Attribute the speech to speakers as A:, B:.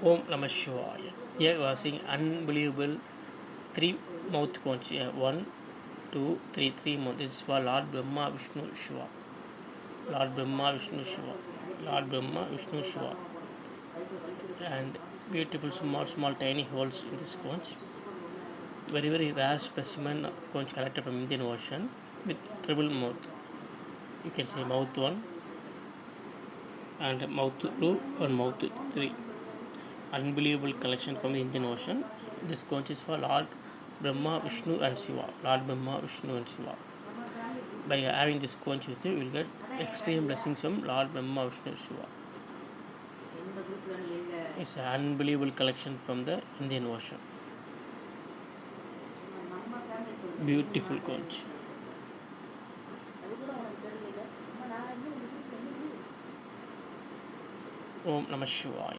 A: Om Namaha Shivaya. Here we are seeing unbelievable three mouth conch. Here. 1, 2, 3, 3 mouth. This is for Lord Brahma Vishnu Shiva. Lord Brahma Vishnu Shiva. Lord Brahma Vishnu Shiva. And beautiful small tiny holes in this conch. Very rare specimen of conch collected from Indian Ocean with triple mouth. You can see mouth 1 and mouth 2 and mouth 3. Unbelievable collection from the Indian Ocean. This conch is for Lord Brahma, Vishnu, and Shiva. Lord Brahma, Vishnu, and Shiva. By having this conch with you, you will get extreme blessings from Lord Brahma, Vishnu, Shiva. It's an unbelievable collection from the Indian Ocean. Beautiful conch. Om Namah Shivaya.